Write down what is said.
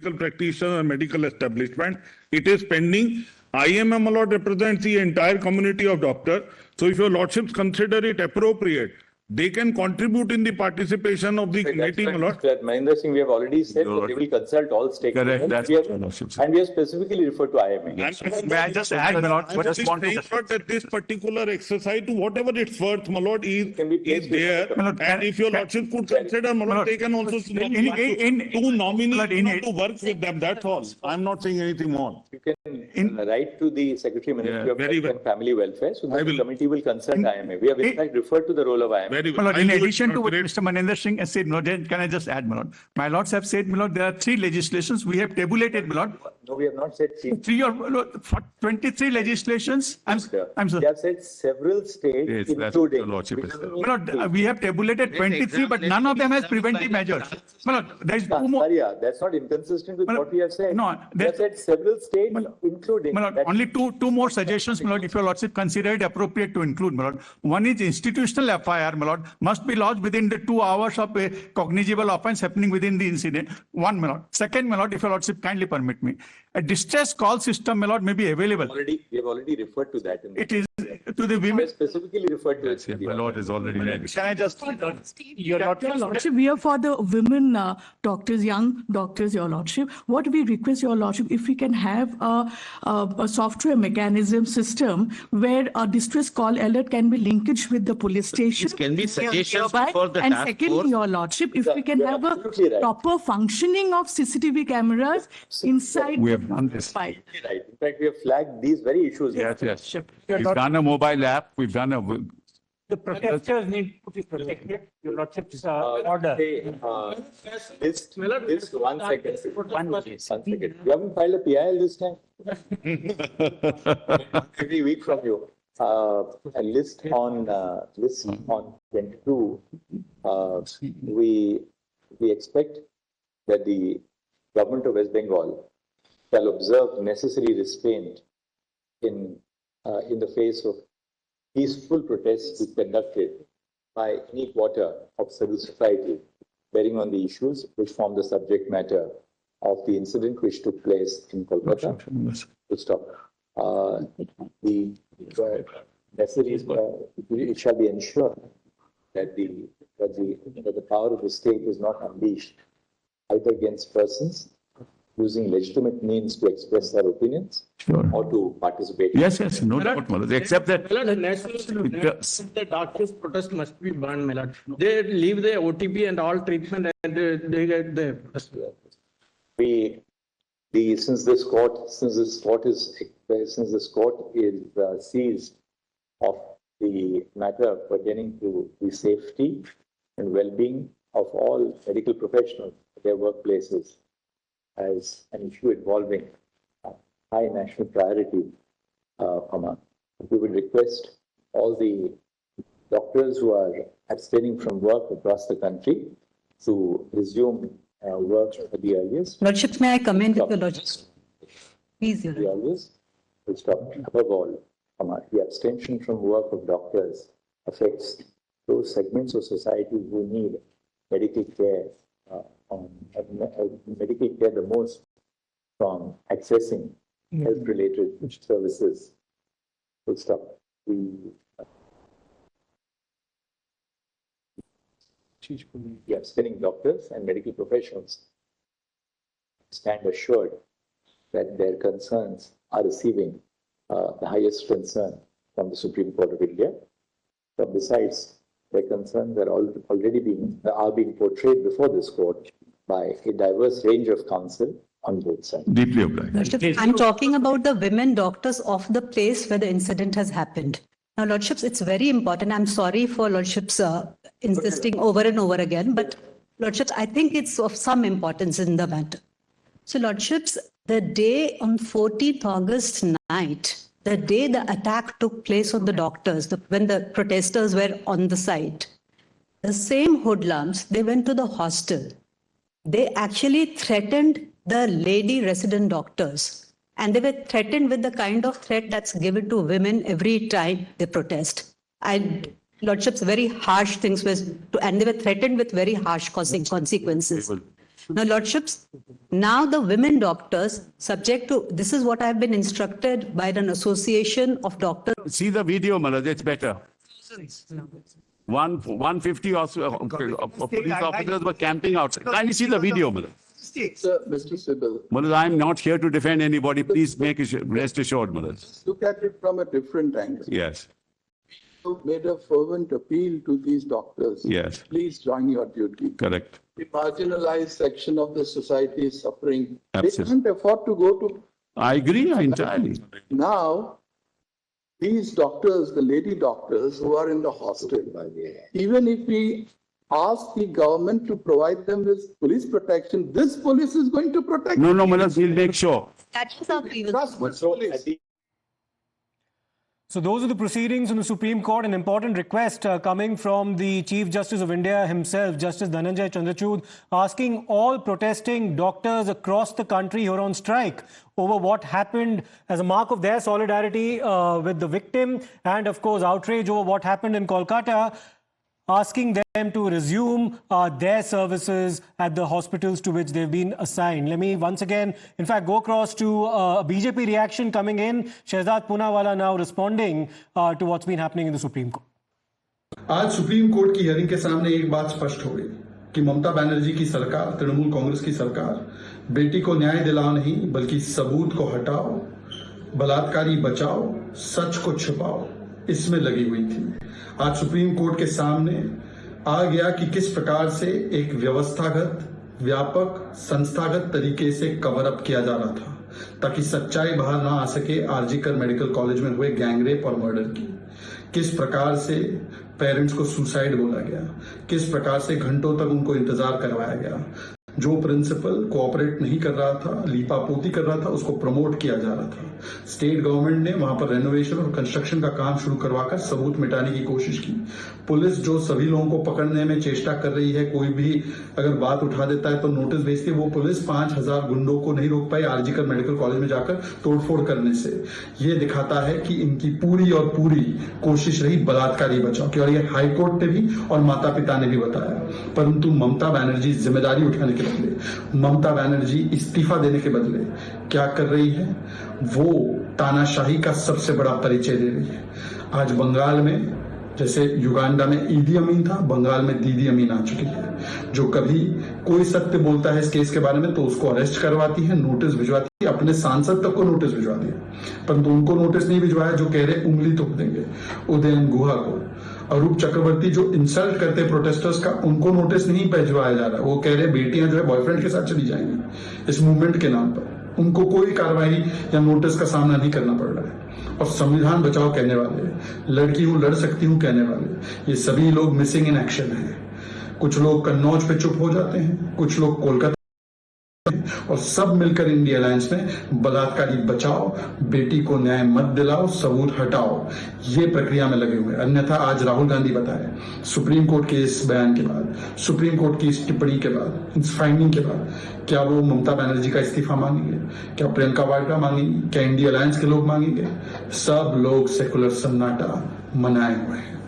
practitioner and medical establishment. It is pending. IMM, my lord, represents the entire community of doctors. So if your lordships consider it appropriate, they can contribute in the participation of the committee, my lord. Mahindra Singh, we have already said that they will consult all stakeholders. Correct. And we have specifically referred to IMA. May I just add, my lord? I'm just saying, lord, that this particular exercise, to whatever it's worth, my lord, is there. And if your lordship could consider, my lord, they can also two nominees to work with them. That's all. I'm not saying anything more. You can write to the Secretary Ministry of Health and Family Welfare, so that the committee will consult IMA. We have in fact referred to the role of IMA. In addition to what Mr. Maninder Singh has said, can I just add, my lord? My lords have said, my lord, there are 3 legislations. We have tabulated, my lord. No, we have not said 3. 3 or 23 legislations. I'm sorry. We have said several states, including. My lord, we have tabulated 23, but none of them has preventive measures. My lord, there is 2 more. That's not inconsistent with what we have said. No, we have said several states, including. My lord, only two more suggestions, my lord, if your lordship consider it appropriate to include, my lord. One is institutional FIR, my lord, must be lodged within the 2 hours of a cognizable offence happening within the incident. One, my lord. Second, my lord, if your lordship kindly permit me, a distress call system, my lord, may be available. We have already referred to that. It is to the women. Specifically referred to it. My lord is already ready. Can I just? Your lordship, we are for the women doctors, young doctors, your lordship. What we request, your lordship, if we can have a software mechanism system where a distress call alert can be linkage with the police station. This can be suggestions Hereby. for the And task secondly, force. your lordship, if we can have a right. proper functioning of CCTV cameras inside. We have done this. File. Right. In fact, we have flagged these very issues. Yes. We've done a mobile app. We've done a. The protesters need to be protected. Your lordship's order. List 1 second. One second. You haven't filed a PIL this time? Every week from you. A list on 22. We expect that the government of West Bengal shall observe necessary restraint in the face of peaceful protests to be conducted by any quarter of civil society bearing on the issues which form the subject matter of the incident which took place in Kolkata. To stop. The necessary, it shall be ensured that the power of the state is not unleashed either against persons using legitimate means to express their opinions or to participate. Yes, no doubt, my lord. Except that. The doctors' protest must be banned, my lord. They leave the OTP and all treatment and they get the. Since this court is seized of the matter pertaining to the safety and well-being of all medical professionals at their workplaces as an issue involving high national priority, we would request all the doctors who are abstaining from work across the country to resume work at the earliest. Lordship, may I come in with the lordship? Please, Your The earliest will stop. Above all, the abstention from work of doctors affects those segments of society who need medical care, the most from accessing health-related services. Will stop. The abstaining doctors and medical professionals stand assured that their concerns are receiving the highest concern from the Supreme Court of India. But besides, their concerns are already being portrayed before this court by a diverse range of counsel on both sides. Deeply obliged. Lordship, I'm talking about the women doctors of the place where the incident has happened. Now, Lordships, it's very important. I'm sorry for Lordships insisting over and over again, but Lordships, I think it's of some importance in the matter. So, Lordships, the day on 14th August night, the day the attack took place on the doctors, when the protesters were on the site, the same hoodlums, they went to the hostel. They actually threatened the lady resident doctors. And they were threatened with the kind of threat that's given to women every time they protest. Lordships, very harsh things and they were threatened with very harsh consequences. Now, Lordships, now the women doctors, subject to, this is what I've been instructed by an association of doctors. See the video, Malad, it's better. 150 police officers were camping outside. Kindly see the video, Malad. Sir, Mr. Sibyl, Malad, I'm not here to defend anybody. Please rest assured, Malad. look at it from a different angle. Yes, You made a fervent appeal to these doctors. yes, Please join your duty. correct. The marginalized section of the society is suffering. Absolutely. They can't afford to go to. I agree entirely. Now, these doctors, the lady doctors who are in the hostel, even if we ask the government to provide them with police protection, this police is going to protect. No, Malad, we'll make sure. That is our grievance. Trust this police. So those are the proceedings in the Supreme Court. An important request coming from the Chief Justice of India himself, Justice Dhananjay Chandrachud, asking all protesting doctors across the country who are on strike over what happened as a mark of their solidarity with the victim and, of course, outrage over what happened in Kolkata, asking them to resume their services at the hospitals to which they've been assigned. Let me once again, in fact, go across to a BJP reaction coming in. Shehzad Poonawala now responding to what's been happening in the Supreme Court. आज supreme court की hearing के सामने एक बात स्पष्ट हो गई कि ममता बनर्जी की सरकार, तृणमूल कांग्रेस की सरकार, बेटी को न्याय दिलाओ नहीं बल्कि सबूत को हटाओ, बलात्कारी बचाओ, सच को छुपाओ, इसमें लगी हुई थी। आज सुप्रीम कोर्ट के सामने आ गया कि किस प्रकार से एक व्यवस्थागत, व्यापक, संस्थागत तरीके से कवर अप किया जा रहा था ताकि सच्चाई बाहर ना आ सके आरजीकर मेडिकल कॉलेज में हुए गैंगरेप और मर्डर की। किस प्रकार से पेरेंट्स को सुसाइड बोला गया, किस प्रकार से घंटों तक उनको इंतजार करवाया गया। जो प्रिंसिपल कोऑपरेट नहीं कर रहा था, लीपापोती कर रहा था, उसको प्रमोट किया जा रहा था। स्टेट गवर्नमेंट ने वहां पर रेनोवेशन और कंस्ट्रक्शन का काम शुरू करवाकर सबूत मिटाने की कोशिश की। पुलिस जो सभी लोगों को पकड़ने में चेष्टा कर रही है, कोई भी अगर बात उठा देता है तो नोटिस भेजती है, वो पुलिस 5000 गुंडों को नहीं रोक पाई आरजीकर मेडिकल कॉलेज में जाकर तोड़फोड़ करने से। ये दिखाता है कि इनकी पूरी और पूरी कोशिश रही बलात्कारी बचाव की, और ये हाईकोर्ट ने भी और माता पिता ने भी बताया। परंतु ममता बनर्जी जिम्मेदारी उठाने के बदले, ममता बनर्जी इस्तीफा देने के बदले क्या कर रही है? वो तानाशाही का सबसे बड़ा परिचय दे रही है। आज बंगाल में जैसे युगांडा में ईदी अमीन था, बंगाल में दीदी अमीन आ चुकी है। जो कभी कोई सत्य बोलता है इस केस के बारे में तो उसको अरेस्ट करवाती है, नोटिस भिजवाती है, अपने सांसद तक को नोटिस भिजवा दिया। परंतु उनको नोटिस नहीं भिजवाया जो कह रहे उंगली तोड़ देंगे, उदयन गुहा को। अरूप चक्रवर्ती जो इंसल्ट करते प्रोटेस्टर्स का, उनको नोटिस नहीं भिजवाया जा रहा। वो कह रहे बेटियां जो है बॉयफ्रेंड के साथ चली जाएंगी इस मूवमेंट के नाम पर। उनको कोई कार्रवाई या नोटिस का सामना नहीं करना पड़ रहा है। और संविधान बचाओ कहने वाले, लड़की हूं लड़ सकती हूं कहने वाले, ये सभी लोग मिसिंग इन एक्शन हैं। कुछ लोग कन्नौज पे चुप हो जाते हैं, कुछ लोग कोलकाता, और सब मिलकर इंडिया अलायंस में बलात्कारी बचाओ, बेटी को न्याय मत दिलाओ, सबूत हटाओ, ये प्रक्रिया में लगे हुए। अन्यथा आज राहुल गांधी बताए, सुप्रीम कोर्ट के इस बयान के बाद, सुप्रीम कोर्ट की इस टिप्पणी के बाद, इस फाइंडिंग के बाद, क्या वो ममता बनर्जी का इस्तीफा मांगेंगे? क्या प्रियंका वाड्रा मांगेंगी? क्या इंडिया अलायंस के लोग मांगेंगे? सब लोग सेकुलर सन्नाटा मनाए हुए हैं।